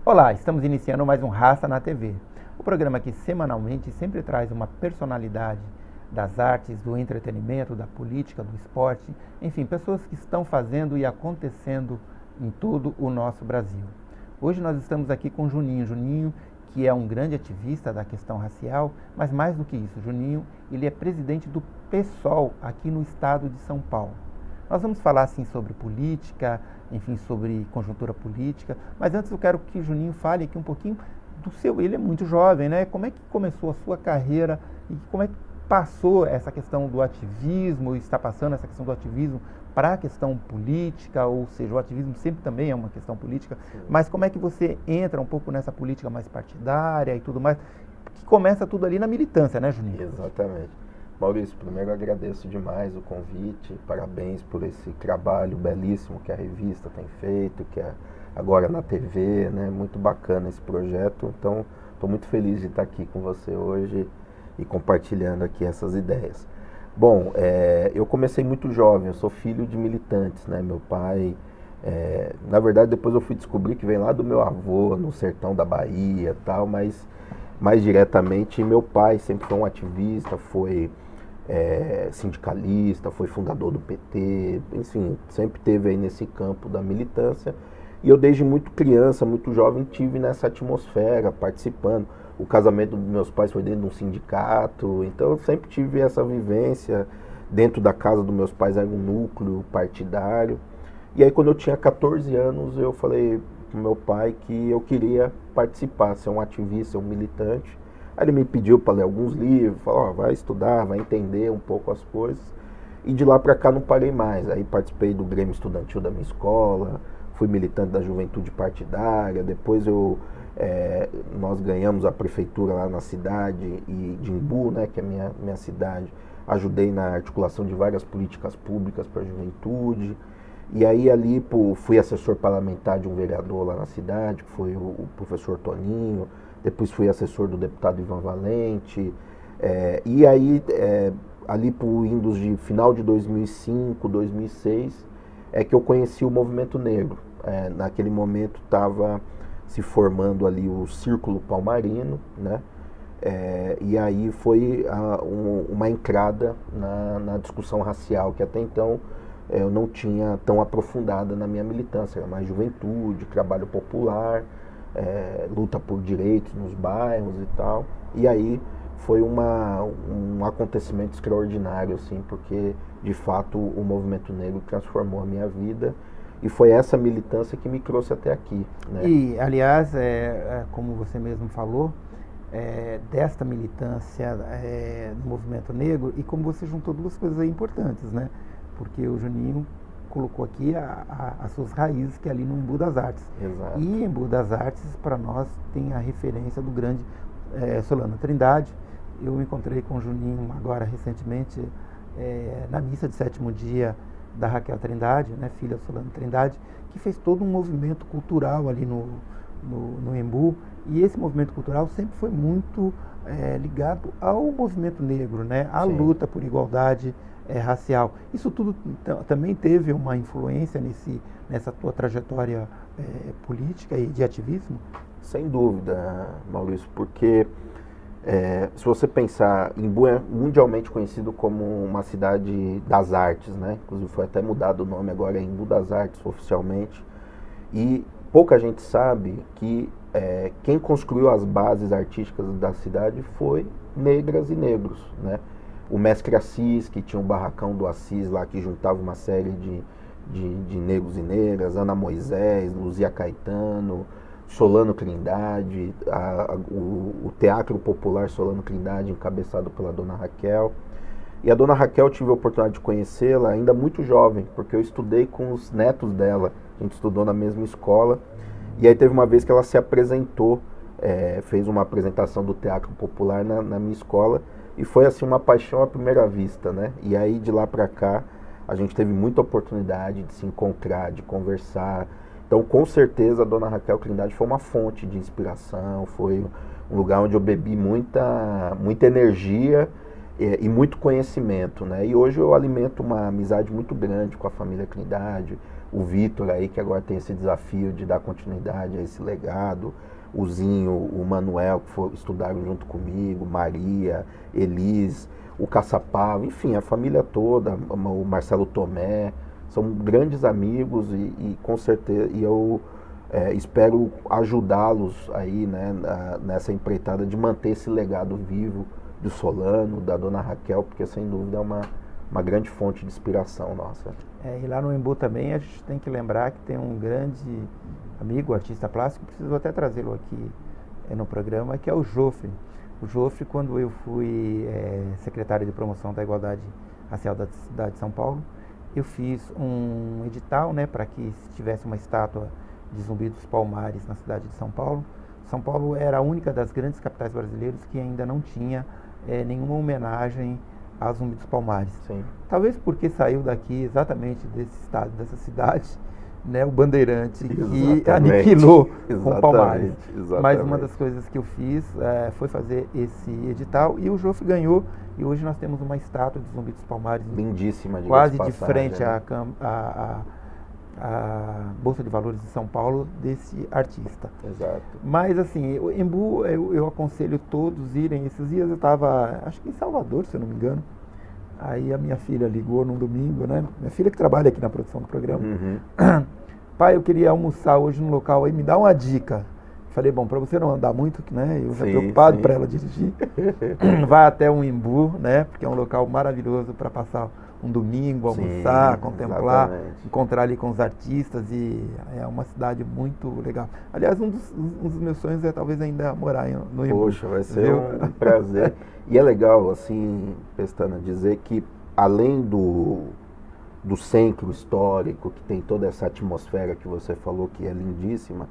Olá, estamos iniciando mais um Raça na TV. O programa que semanalmente sempre traz uma personalidade das artes, do entretenimento, da política, do esporte, enfim, pessoas que estão fazendo e acontecendo em todo o nosso Brasil. Hoje nós estamos aqui com Juninho. Juninho, que é um grande ativista da questão racial, mas mais do que isso, Juninho, ele é presidente do PSOL aqui no estado de São Paulo. Nós vamos falar assim sobre política, enfim, sobre conjuntura política, mas antes eu quero que o Juninho fale aqui um pouquinho do seu, ele é muito jovem, né? Como é que começou a sua carreira e como é que passou essa questão do ativismo, está passando essa questão do ativismo para a questão política, ou seja, o ativismo sempre também é uma questão política, mas como é que você entra um pouco nessa política mais partidária e tudo mais, que começa tudo ali na militância, né, Juninho? Exatamente. Maurício, primeiro agradeço demais o convite, parabéns por esse trabalho belíssimo que a revista tem feito, que é agora na TV, né? Muito bacana esse projeto, então estou muito feliz de estar aqui com você hoje e compartilhando aqui essas ideias. Bom, eu comecei muito jovem, eu sou filho de militantes, né? Meu pai, na verdade depois eu fui descobrir que vem lá do meu avô, no sertão da Bahia e tal, mas mais diretamente meu pai sempre foi um ativista, foi sindicalista, foi fundador do PT, enfim, sempre teve aí nesse campo da militância. E eu desde muito criança, muito jovem, tive nessa atmosfera, participando. O casamento dos meus pais foi dentro de um sindicato, então eu sempre tive essa vivência. Dentro da casa dos meus pais era um núcleo partidário. E aí quando eu tinha 14 anos, eu falei pro meu pai que eu queria participar, ser um ativista, um militante. Aí ele me pediu para ler alguns livros, falou, vai estudar, vai entender um pouco as coisas. E de lá para cá não parei mais. Aí participei do Grêmio Estudantil da minha escola, fui militante da Juventude Partidária, depois nós ganhamos a prefeitura lá na cidade de Imbu, né, que é minha cidade. Ajudei na articulação de várias políticas públicas para a juventude. E aí ali fui assessor parlamentar de um vereador lá na cidade, que foi o professor Toninho. Depois fui assessor do deputado Ivan Valente. E aí, ali por indos de final de 2005, 2006, é que eu conheci o movimento negro. Naquele momento estava se formando ali o Círculo Palmarino, né? E aí foi uma entrada na discussão racial, que até então eu não tinha tão aprofundada na minha militância, era mais juventude, trabalho popular, luta por direitos nos bairros e tal. E aí foi um acontecimento extraordinário, assim, porque de fato o movimento negro transformou a minha vida e foi essa militância que me trouxe até aqui, né? E, aliás, como você mesmo falou, desta militância no movimento negro, e como você juntou duas coisas aí importantes, né? Porque o Juninho colocou aqui as suas raízes, que é ali no Embu das Artes. Exato. E Embu das Artes, para nós, tem a referência do grande Solano Trindade. Eu me encontrei com o Juninho agora recentemente na missa de sétimo dia da Raquel Trindade, né, filha do Solano Trindade, que fez todo um movimento cultural ali no Embu. E esse movimento cultural sempre foi muito ligado ao movimento negro, né, à Sim. luta por igualdade racial. Isso tudo também teve uma influência nessa tua trajetória política e de ativismo? Sem dúvida, Maurício, porque se você pensar, Imbu é mundialmente conhecido como uma cidade das artes, né? Inclusive foi até mudado o nome, agora é Embu das Artes oficialmente. E pouca gente sabe que quem construiu as bases artísticas da cidade foi negras e negros, né? O Mestre Assis, que tinha o Barracão do Assis lá, que juntava uma série de negros e negras, Ana Moisés, Luzia Caetano, Solano Trindade, o Teatro Popular Solano Trindade, encabeçado pela Dona Raquel. E a Dona Raquel, eu tive a oportunidade de conhecê-la ainda muito jovem, porque eu estudei com os netos dela, a gente estudou na mesma escola. E aí teve uma vez que ela se apresentou, fez uma apresentação do Teatro Popular na minha escola, e foi assim uma paixão à primeira vista, né? E aí de lá para cá a gente teve muita oportunidade de se encontrar, de conversar. Então com certeza a Dona Raquel Trindade foi uma fonte de inspiração, foi um lugar onde eu bebi muita energia e muito conhecimento, né? E hoje eu alimento uma amizade muito grande com a família Trindade, o Vitor aí, que agora tem esse desafio de dar continuidade a esse legado, o Zinho, o Manuel, que estudaram junto comigo, Maria, Elis, o Caçapava, enfim, a família toda, o Marcelo Tomé, são grandes amigos e com certeza, e eu espero ajudá-los aí, né, nessa empreitada de manter esse legado vivo do Solano, da Dona Raquel, porque sem dúvida é uma grande fonte de inspiração nossa. E lá no Embu também a gente tem que lembrar que tem um grande amigo, artista plástico, preciso até trazê-lo aqui no programa, que é o Jofre. O Jofre, quando eu fui secretário de promoção da igualdade racial da cidade de São Paulo, eu fiz um edital, né, para que tivesse uma estátua de Zumbi dos Palmares na cidade de São Paulo. São Paulo era a única das grandes capitais brasileiras que ainda não tinha nenhuma homenagem a Zumbi dos Palmares. Sim. Talvez porque saiu daqui exatamente desse estado, dessa cidade, né, o Bandeirante, que aniquilou com Palmares. Mas uma das coisas que eu fiz foi fazer esse edital e o Jofre ganhou. E hoje nós temos uma estátua de Zumbi dos Palmares, lindíssima, quase de frente à Bolsa de Valores de São Paulo, desse artista. Exato. Mas assim, o Embu, eu aconselho todos irem. Esses dias eu estava, acho que em Salvador, se eu não me engano. Aí a minha filha ligou num domingo, né? Minha filha que trabalha aqui na produção do programa. Uhum. Pai, eu queria almoçar hoje no local aí, me dá uma dica. Falei, bom, para você não andar muito, né? Eu já preocupado para ela dirigir. Vai até um Embu, né? Porque é um local maravilhoso para passar um domingo, almoçar, contemplar, encontrar ali com os artistas, e é uma cidade muito legal. Aliás, um dos meus sonhos é talvez ainda morar no Embu. Poxa, vai ser um prazer. E é legal, assim, Pestana, dizer que além do centro histórico, que tem toda essa atmosfera que você falou, que é lindíssima,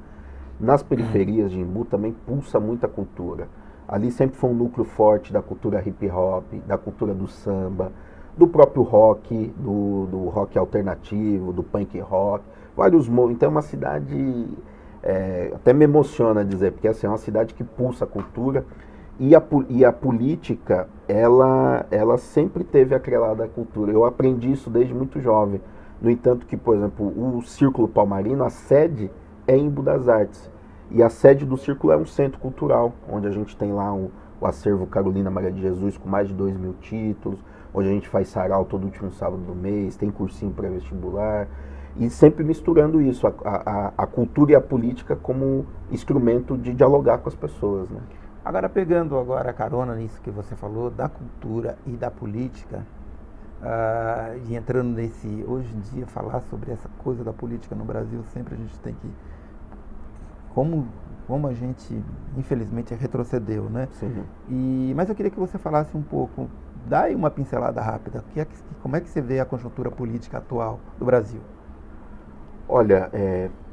nas periferias de Embu também pulsa muita cultura. Ali sempre foi um núcleo forte da cultura hip hop, da cultura do samba, do próprio rock, do rock alternativo, do punk rock, vários movimentos. Então é uma cidade, até me emociona dizer, porque assim, é uma cidade que pulsa a cultura e a política, ela sempre teve atrelada à cultura. Eu aprendi isso desde muito jovem. No entanto que, por exemplo, o Círculo Palmarino, a sede é em Embu das Artes. E a sede do Círculo é um centro cultural, onde a gente tem lá o acervo Carolina Maria de Jesus, com mais de 2.000 títulos, onde a gente faz sarau todo último sábado do mês, tem cursinho pré-vestibular, e sempre misturando isso, a cultura e a política como instrumento de dialogar com as pessoas, né? Agora, pegando agora a carona nisso que você falou, da cultura e da política, e entrando nesse, hoje em dia, falar sobre essa coisa da política no Brasil, sempre a gente tem que, como a gente, infelizmente, retrocedeu, né? Sim. Mas eu queria que você falasse um pouco, dá aí uma pincelada rápida, como é que você vê a conjuntura política atual do Brasil? Olha,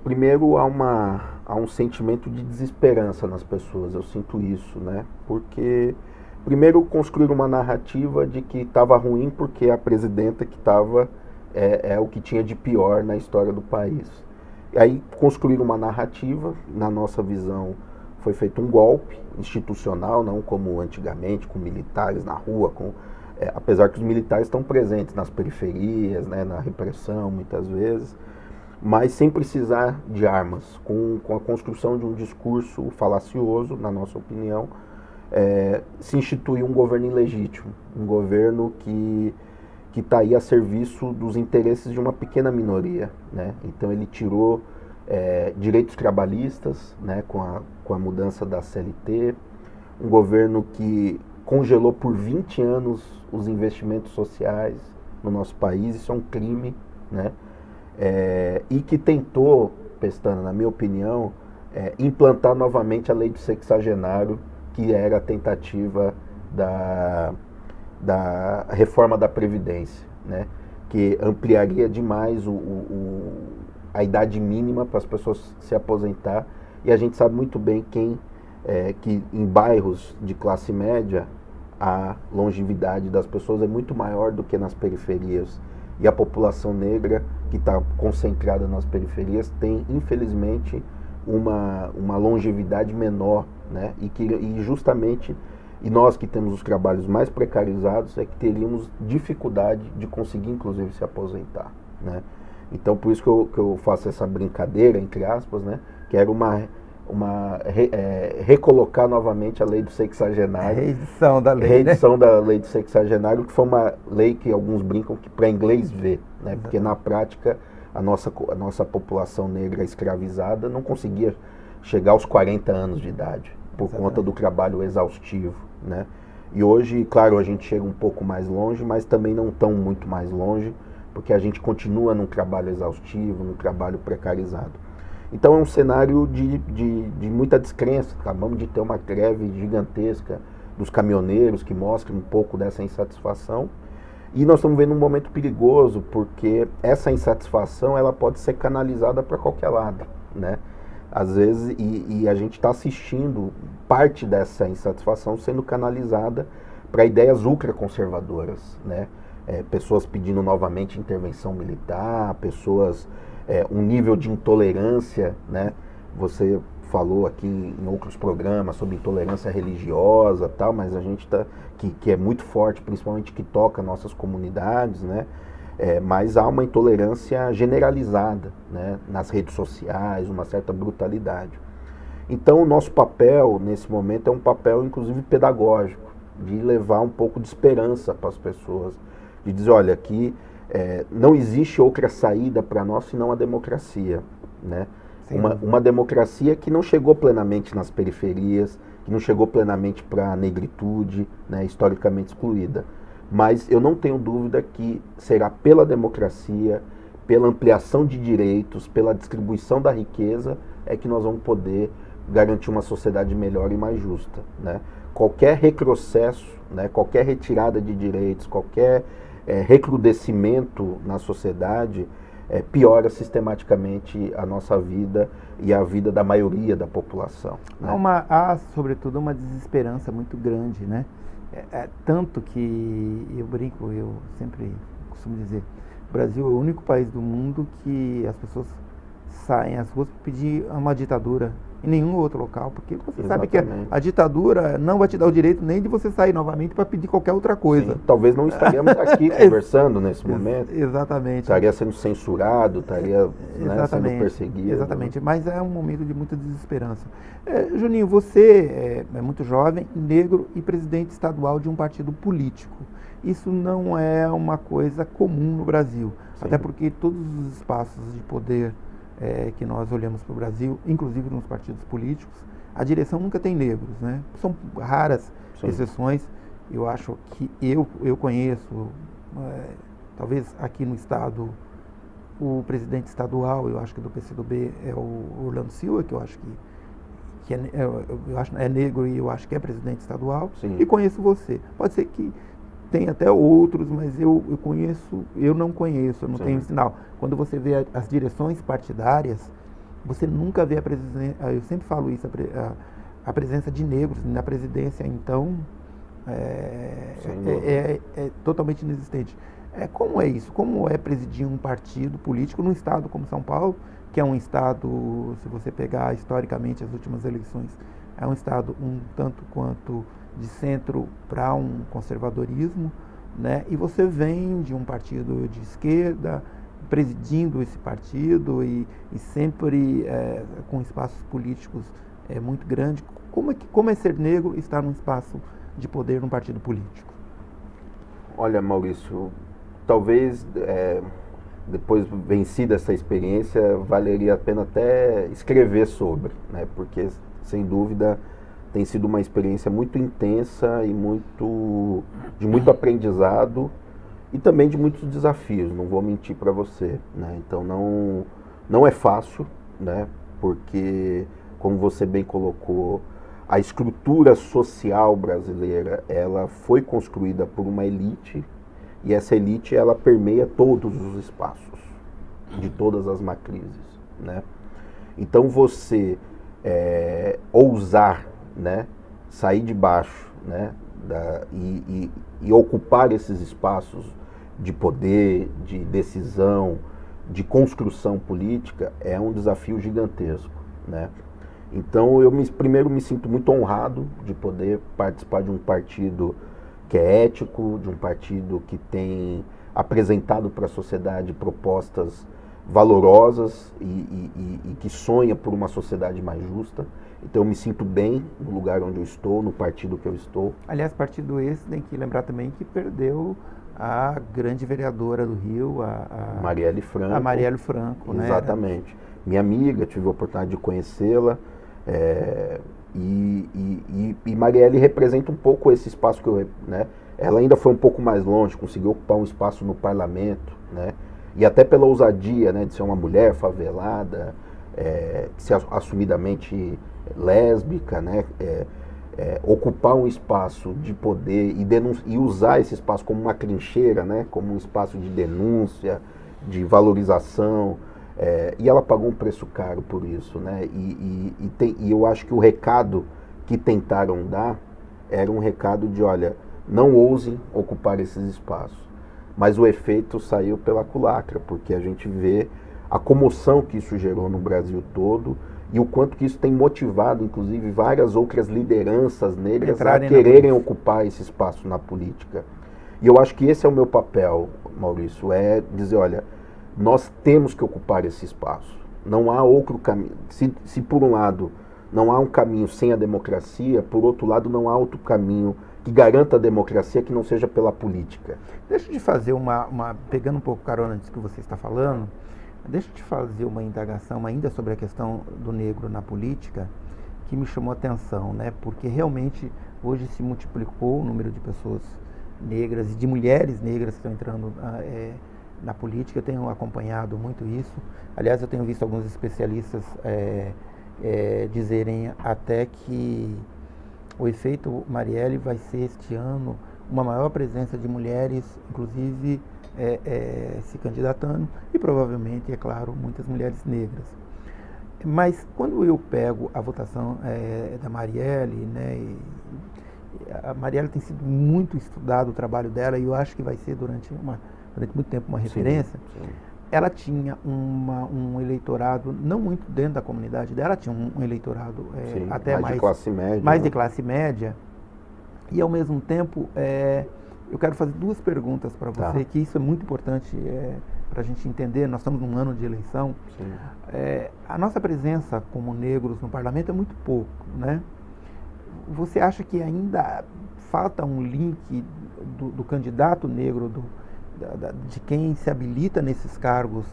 primeiro há um sentimento de desesperança nas pessoas, eu sinto isso, né? Porque, primeiro, construir uma narrativa de que estava ruim porque a presidenta que estava é o que tinha de pior na história do país. E aí construir uma narrativa, na nossa visão, foi feito um golpe institucional, não como antigamente, com militares na rua, apesar que os militares estão presentes nas periferias, né, na repressão muitas vezes, mas sem precisar de armas, com a construção de um discurso falacioso, na nossa opinião, se institui um governo ilegítimo, um governo que está aí a serviço dos interesses de uma pequena minoria, né? Então ele tirou direitos trabalhistas, né, com a mudança da CLT, um governo que congelou por 20 anos os investimentos sociais no nosso país, isso é um crime, né? E que tentou, Pestana, na minha opinião, implantar novamente a lei do sexagenário, que era a tentativa da reforma da Previdência, né? Que ampliaria demais a idade mínima para as pessoas se aposentar, e a gente sabe muito bem que em bairros de classe média a longevidade das pessoas é muito maior do que nas periferias, e a população negra que está concentrada nas periferias tem, infelizmente, uma longevidade menor, né? E justamente nós que temos os trabalhos mais precarizados é que teríamos dificuldade de conseguir, inclusive, se aposentar, né? Então, por isso que eu faço essa brincadeira, entre aspas, né? Que era recolocar novamente a lei do sexagenário. Reedição da lei, Reedição da lei do sexagenário, que foi uma lei que alguns brincam que para inglês ver, né? Porque na prática a nossa população negra escravizada não conseguia chegar aos 40 anos de idade, por conta do trabalho exaustivo, né? E hoje, claro, a gente chega um pouco mais longe, mas também não tão muito mais longe, porque a gente continua num trabalho exaustivo, num trabalho precarizado. Então é um cenário de muita descrença. Acabamos de ter uma greve gigantesca dos caminhoneiros que mostra um pouco dessa insatisfação. E nós estamos vendo um momento perigoso, porque essa insatisfação ela pode ser canalizada para qualquer lado, né? Às vezes, e a gente está assistindo parte dessa insatisfação sendo canalizada para ideias ultraconservadoras, né? Pessoas pedindo novamente intervenção militar, pessoas, um nível de intolerância, né? Você falou aqui em outros programas sobre intolerância religiosa, tal, mas a gente que é muito forte, principalmente que toca nossas comunidades, né? Mas há uma intolerância generalizada, né? Nas redes sociais, uma certa brutalidade. Então o nosso papel nesse momento é um papel inclusive pedagógico, de levar um pouco de esperança para as pessoas, de dizer, olha, aqui não existe outra saída para nós senão a democracia, né? Uma democracia que não chegou plenamente nas periferias, que não chegou plenamente para a negritude, né, historicamente excluída. Mas eu não tenho dúvida que será pela democracia, pela ampliação de direitos, pela distribuição da riqueza, é que nós vamos poder garantir uma sociedade melhor e mais justa, né? Qualquer retrocesso, né, qualquer retirada de direitos, qualquer recrudescimento na sociedade piora sistematicamente a nossa vida e a vida da maioria da população, né? Há, sobretudo, uma desesperança muito grande, né? Tanto que eu brinco, eu sempre costumo dizer, o Brasil é o único país do mundo que as pessoas saem às ruas para pedir uma ditadura em nenhum outro local, porque você sabe que a ditadura não vai te dar o direito nem de você sair novamente para pedir qualquer outra coisa. Sim, talvez não estaríamos aqui conversando nesse momento. Exatamente. Estaria sendo censurado, estaria, né, sendo perseguido. Exatamente, mas é um momento de muita desesperança. Juninho, você é muito jovem, negro e presidente estadual de um partido político. Isso não é uma coisa comum no Brasil, sim, até porque todos os espaços de poder que nós olhamos para o Brasil, inclusive nos partidos políticos, a direção nunca tem negros, né? São raras, sim, exceções. Eu acho que eu conheço, talvez aqui no estado, o presidente estadual, eu acho que do PCdoB é o Orlando Silva, que eu acho que é negro e eu acho que é presidente estadual, sim, e conheço você. Pode ser que tem até outros, mas eu não conheço, eu não, sim, tenho sinal. Quando você vê as direções partidárias, você nunca vê a presença, eu sempre falo isso, a presença de negros na presidência, então, é totalmente inexistente. Como é isso? Como é presidir um partido político num estado como São Paulo, que é um estado, se você pegar historicamente as últimas eleições, é um estado um tanto quanto de centro para um conservadorismo, né? E você vem de um partido de esquerda, presidindo esse partido e sempre com espaços políticos muito grandes. Como é ser negro e estar num espaço de poder num partido político? Olha, Maurício, talvez depois vencida essa experiência, valeria a pena até escrever sobre, né? Porque, sem dúvida, tem sido uma experiência muito intensa e de muito aprendizado e também de muitos desafios, não vou mentir para você, né? Então não é fácil, né? Porque, como você bem colocou, a estrutura social brasileira, ela foi construída por uma elite e essa elite ela permeia todos os espaços, de todas as matrizes, né? Então você ousar, né, sair de baixo, né, e ocupar esses espaços de poder, de decisão, de construção política é um desafio gigantesco, né? Então eu primeiro me sinto muito honrado de poder participar de um partido que é ético, de um partido que tem apresentado para a sociedade propostas valorosas e que sonha por uma sociedade mais justa. Então eu me sinto bem no lugar onde eu estou, no partido que eu estou. Aliás, partido esse, tem que lembrar também que perdeu a grande vereadora do Rio, a Marielle Franco. A Marielle Franco, né? Exatamente. Minha amiga, tive a oportunidade de conhecê-la. E Marielle representa um pouco esse espaço que eu... Né? Ela ainda foi um pouco mais longe, conseguiu ocupar um espaço no parlamento, né? E até pela ousadia, né, de ser uma mulher favelada, ser assumidamente lésbica, né? Ocupar um espaço de poder e usar esse espaço como uma trincheira, né? Como um espaço de denúncia, de valorização. E ela pagou um preço caro por isso, né? E eu acho que o recado que tentaram dar era um recado de, olha, não ousem ocupar esses espaços. Mas o efeito saiu pela culatra, porque a gente vê a comoção que isso gerou no Brasil todo e o quanto que isso tem motivado, inclusive, várias outras lideranças negras a quererem ocupar esse espaço na política. E eu acho que esse é o meu papel, Maurício, é dizer, olha, nós temos que ocupar esse espaço. Não há outro caminho. Se por um lado não há um caminho sem a democracia, por outro lado não há outro caminho que garanta a democracia que não seja pela política. Deixa eu te fazer pegando um pouco carona disso que você está falando, deixa eu te fazer uma indagação ainda sobre a questão do negro na política, que me chamou a atenção, né? Porque realmente hoje se multiplicou o número de pessoas negras e de mulheres negras que estão entrando na política. Eu tenho acompanhado muito isso. Aliás, eu tenho visto alguns especialistas dizerem até que o efeito Marielle vai ser este ano uma maior presença de mulheres, inclusive se candidatando, e provavelmente, é claro, muitas mulheres negras. Mas quando eu pego a votação da Marielle, né, a Marielle tem sido muito estudado o trabalho dela, e eu acho que vai ser durante muito tempo uma referência. Sim, sim. Ela tinha um eleitorado, não muito dentro da comunidade dela, tinha um eleitorado até mais de classe média. Mais, né? De classe média. E ao mesmo tempo, eu quero fazer duas perguntas para você, que isso é muito importante para a gente entender. Nós estamos num ano de eleição. A nossa presença como negros no parlamento é muito pouco, né? Você acha que ainda falta um link do candidato negro, de quem se habilita nesses cargos,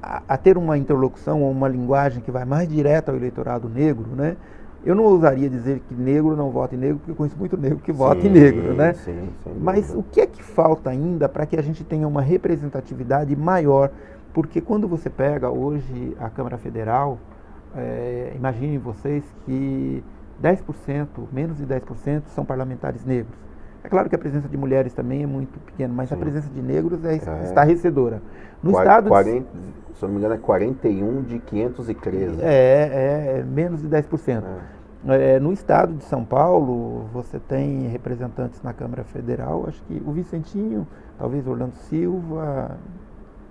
a ter uma interlocução ou uma linguagem que vai mais direto ao eleitorado negro, né? Eu não ousaria dizer que negro não vota em negro, porque eu conheço muito negro que vota em negro, né? Sim, mas o que é que falta ainda para que a gente tenha uma representatividade maior? Porque quando você pega hoje a Câmara Federal, imaginem vocês que 10%, menos de 10% são parlamentares negros. É claro que a presença de mulheres também é muito pequena, mas a presença de negros estarrecedora. No estado se eu não me engano, é 41 de 513. Menos de 10%. No estado de São Paulo, você tem representantes na Câmara Federal, acho que o Vicentinho, talvez Orlando Silva,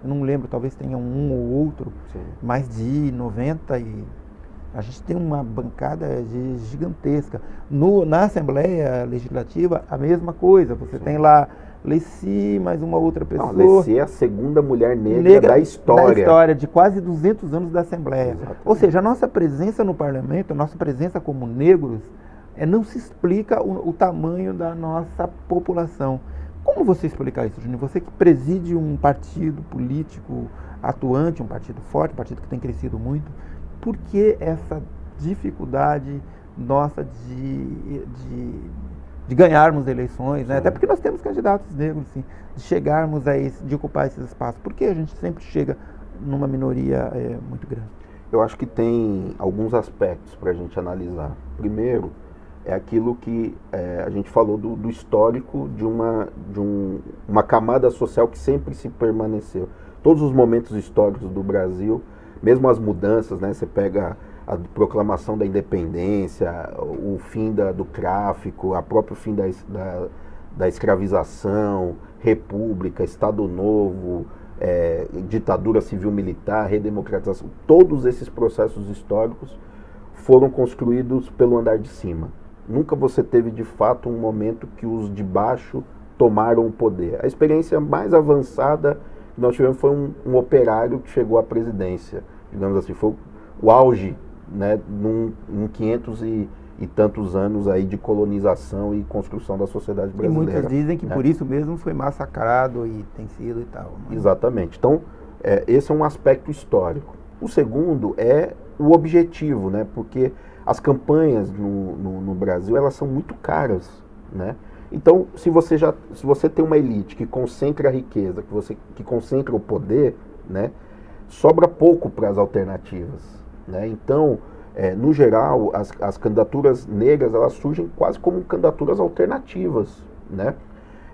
eu não lembro, talvez tenha um ou outro, mais de 90 a gente tem uma bancada gigantesca. Na Assembleia Legislativa, a mesma coisa. Você tem lá Leci, mais uma outra pessoa. Não, Leci é a segunda mulher negra da história. Da história, de quase 200 anos da Assembleia. Exatamente. Ou seja, a nossa presença no parlamento, a nossa presença como negros, não se explica o tamanho da nossa população. Como você explicar isso, Júnior? Você que preside um partido político atuante, um partido forte, um partido que tem crescido muito, por que essa dificuldade nossa de ganharmos eleições, né? Até porque nós temos candidatos negros, sim, de chegarmos de ocupar esses espaços. Por que a gente sempre chega numa minoria muito grande? Eu acho que tem alguns aspectos para a gente analisar. Primeiro, é aquilo que a gente falou do histórico de uma camada social que sempre se permaneceu. Todos os momentos históricos do Brasil, mesmo as mudanças, né? Você pega a proclamação da independência, o fim do tráfico, o próprio fim da escravização, república, Estado Novo, ditadura civil-militar, redemocratização. Todos esses processos históricos foram construídos pelo andar de cima. Nunca você teve, de fato, um momento que os de baixo tomaram o poder. A experiência mais avançada que nós tivemos foi um operário que chegou à presidência, digamos assim, foi o auge, né, em 500 e tantos anos aí de colonização e construção da sociedade brasileira. E muitos dizem que né? por isso mesmo foi massacrado e tem sido e tal. Né? Exatamente. Então, esse é um aspecto histórico. O segundo é o objetivo, né? Porque as campanhas no Brasil, elas são muito caras, né? Então, se você tem uma elite que concentra a riqueza, que concentra o poder, né? Sobra pouco para as alternativas, né? Então, no geral, as candidaturas negras, elas surgem quase como candidaturas alternativas, né?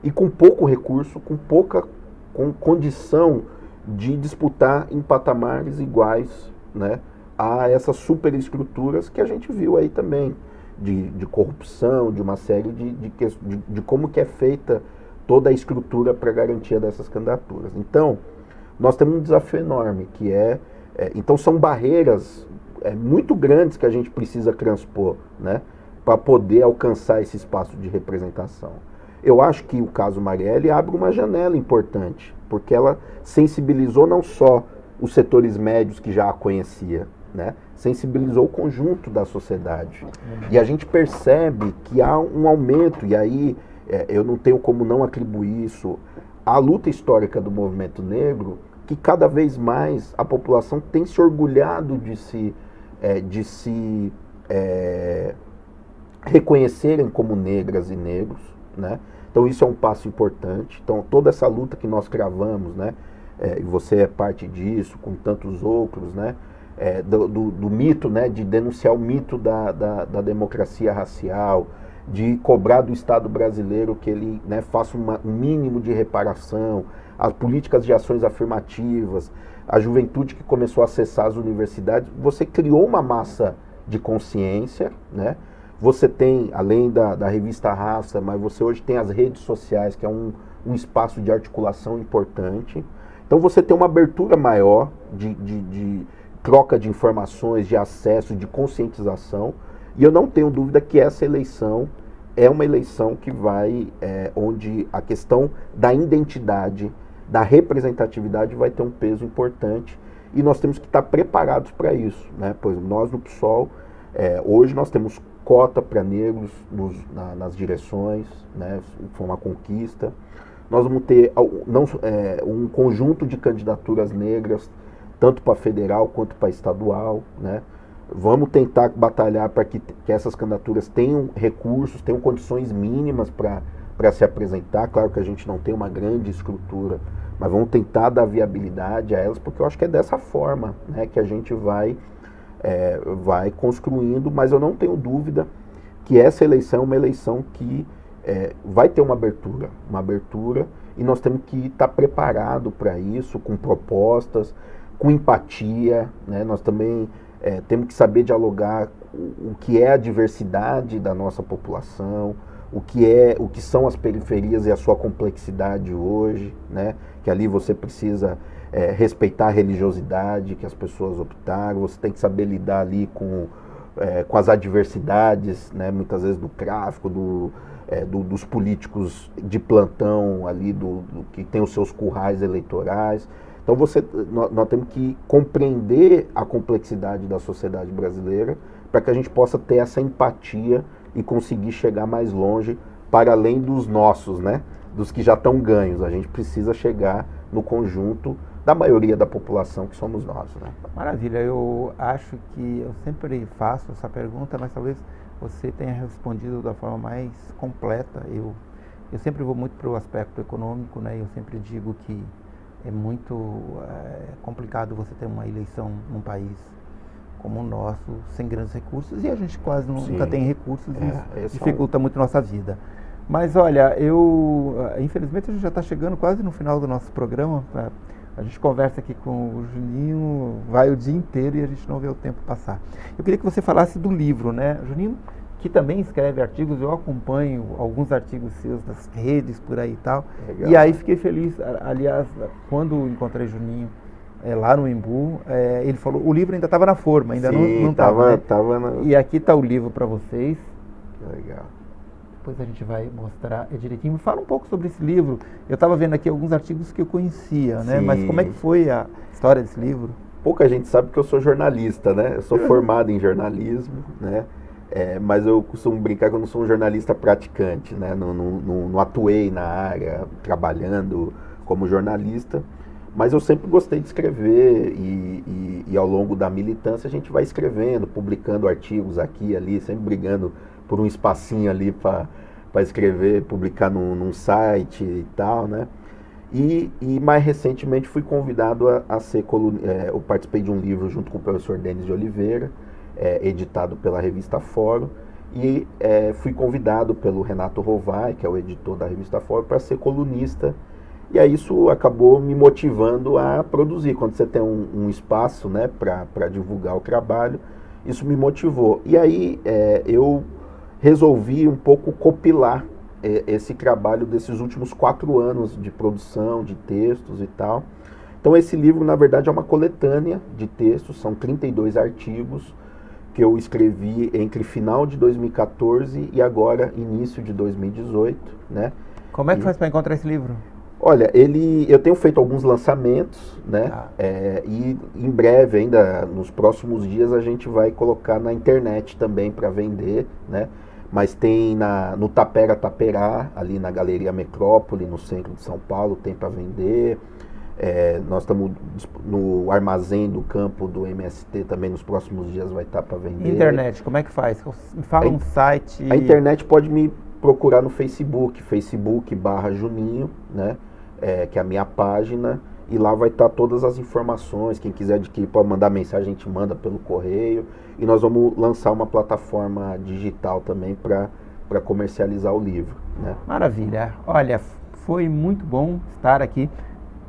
E com pouco recurso, com condição de disputar em patamares iguais, né, a essas superestruturas que a gente viu aí também, de corrupção, de uma série de como que é feita toda a estrutura para garantia dessas candidaturas. Então, nós temos um desafio enorme, que então são barreiras muito grandes que a gente precisa transpor, né, para poder alcançar esse espaço de representação. Eu acho que o caso Marielle abre uma janela importante, porque ela sensibilizou não só os setores médios que já a conhecia, né, sensibilizou o conjunto da sociedade. E a gente percebe que há um aumento, e aí eu não tenho como não atribuir isso à luta histórica do movimento negro, que cada vez mais a população tem se orgulhado de se reconhecerem como negras e negros, né? Então isso é um passo importante. Então toda essa luta que nós travamos, né? E você é parte disso, com tantos outros, né? Do mito, né? De denunciar o mito da democracia racial, de cobrar do Estado brasileiro que ele, né, faça um mínimo de reparação, as políticas de ações afirmativas, a juventude que começou a acessar as universidades. Você criou uma massa de consciência, né? Você tem, além da revista Raça, mas você hoje tem as redes sociais, que é um espaço de articulação importante. Então você tem uma abertura maior de troca de informações, de acesso, de conscientização. E eu não tenho dúvida que essa eleição é uma eleição que vai, onde a questão da identidade, da representatividade vai ter um peso importante. E nós temos que estar preparados para isso, né? Por exemplo, nós no PSOL, hoje nós temos cota para negros nas direções, né? Foi uma conquista. Nós vamos ter um conjunto de candidaturas negras, tanto para federal quanto para estadual, né? Vamos tentar batalhar para que essas candidaturas tenham recursos, tenham condições mínimas para se apresentar. Claro que a gente não tem uma grande estrutura, mas vamos tentar dar viabilidade a elas, porque eu acho que é dessa forma, né, que a gente vai construindo. Mas eu não tenho dúvida que essa eleição é uma eleição que vai ter uma abertura, e nós temos que estar preparado para isso, com propostas, com empatia, né? Nós também temos que saber dialogar o que é a diversidade da nossa população, o que são as periferias e a sua complexidade hoje, né? Que ali você precisa respeitar a religiosidade que as pessoas optaram, você tem que saber lidar ali com as adversidades, né? Muitas vezes do tráfico, dos políticos de plantão ali, que tem os seus currais eleitorais. Então nós temos que compreender a complexidade da sociedade brasileira para que a gente possa ter essa empatia e conseguir chegar mais longe, para além dos nossos, né? Dos que já estão ganhos. A gente precisa chegar no conjunto da maioria da população, que somos nós, né? Maravilha. Eu acho que eu sempre faço essa pergunta, mas talvez você tenha respondido da forma mais completa. Eu sempre vou muito para o aspecto econômico, né? Eu sempre digo que é muito complicado você ter uma eleição num país como o nosso, sem grandes recursos, e a gente quase nunca tem recursos, e isso dificulta muito a nossa vida. Mas olha, infelizmente a gente já está chegando quase no final do nosso programa. A gente conversa aqui com o Juninho, vai o dia inteiro e a gente não vê o tempo passar. Eu queria que você falasse do livro, né? Juninho, que também escreve artigos, eu acompanho alguns artigos seus nas redes, por aí e tal. Legal. E aí fiquei feliz, aliás, quando encontrei Juninho lá no Embu, ele falou, o livro ainda estava na forma, ainda não estava, né? Tava na... E aqui está o livro para vocês. Legal. depois a gente vai mostrar direitinho. Fala um pouco sobre esse livro. Eu estava vendo aqui alguns artigos que eu conhecia, né? Sim. Mas como é que foi a história desse livro? Pouca gente sabe que eu sou jornalista, né? Eu sou formado em jornalismo, né? Mas eu costumo brincar que eu não sou um jornalista praticante, né? Não atuei na área trabalhando como jornalista, mas eu sempre gostei de escrever e ao longo da militância a gente vai escrevendo, publicando artigos aqui e ali, sempre brigando por um espacinho ali para escrever, publicar num site e tal, né? E mais recentemente fui convidado a ser colunista. Eu participei de um livro junto com o professor Denis de Oliveira, editado pela revista Fórum, e fui convidado pelo Renato Rovai, que é o editor da revista Fórum, para ser colunista. E aí isso acabou me motivando a produzir. Quando você tem um espaço, né, para divulgar o trabalho, isso me motivou. E aí eu resolvi um pouco compilar esse trabalho desses últimos 4 anos de produção, de textos e tal. Então esse livro, na verdade, é uma coletânea de textos, são 32 artigos que eu escrevi entre final de 2014 e agora início de 2018, né? Como é que faz para encontrar esse livro? Olha, eu tenho feito alguns lançamentos, né? E em breve, ainda nos próximos dias, a gente vai colocar na internet também para vender, né? Mas tem no Tapera Taperá, ali na Galeria Metrópole, no centro de São Paulo, tem para vender. Nós estamos no armazém do campo do MST também, nos próximos dias vai estar para vender. Internet, como é que faz? Me fala um site. A internet pode me procurar no Facebook/Juninho, né? Que é a minha página, e lá vai estar todas as informações. Quem quiser adquirir pode mandar mensagem, a gente manda pelo correio. E nós vamos lançar uma plataforma digital também para comercializar o livro, né? Maravilha. Olha, foi muito bom estar aqui.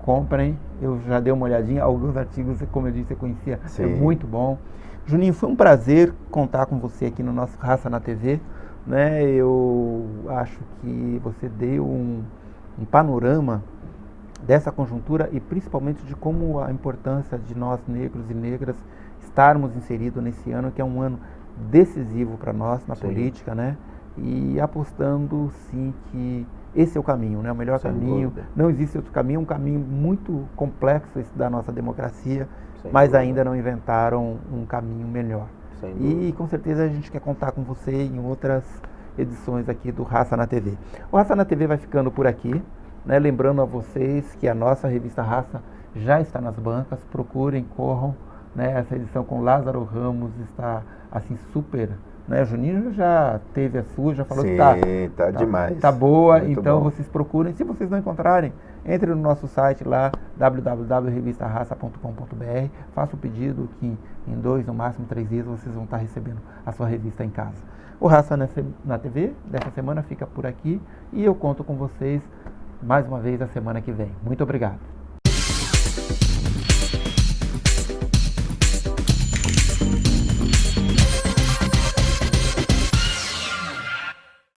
Comprem, eu já dei uma olhadinha, alguns artigos, como eu disse, eu conhecia. Sim. É muito bom. Juninho, foi um prazer contar com você aqui no nosso Raça na TV, né? Eu acho que você deu um panorama dessa conjuntura e principalmente de como a importância de nós negros e negras estarmos inseridos nesse ano, que é um ano decisivo para nós na política, né? E apostando sim que esse é o caminho, né? O melhor caminho. Não existe outro caminho, um caminho muito complexo esse da nossa democracia, mas ainda não inventaram um caminho melhor. E com certeza a gente quer contar com você em outras edições aqui do Raça na TV. O Raça na TV vai ficando por aqui, né? Lembrando a vocês que a nossa revista Raça já está nas bancas, procurem, corram, né? Essa edição com Lázaro Ramos está assim super, né? O Juninho já teve a sua, já falou. Sim, que tá demais. Tá boa, muito então bom. Vocês procurem. Se vocês não encontrarem, entre no nosso site lá, www.revistarraça.com.br, faça o pedido que em 2, no máximo 3 dias, vocês vão estar recebendo a sua revista em casa. O Raça na TV dessa semana fica por aqui e eu conto com vocês mais uma vez a semana que vem. Muito obrigado.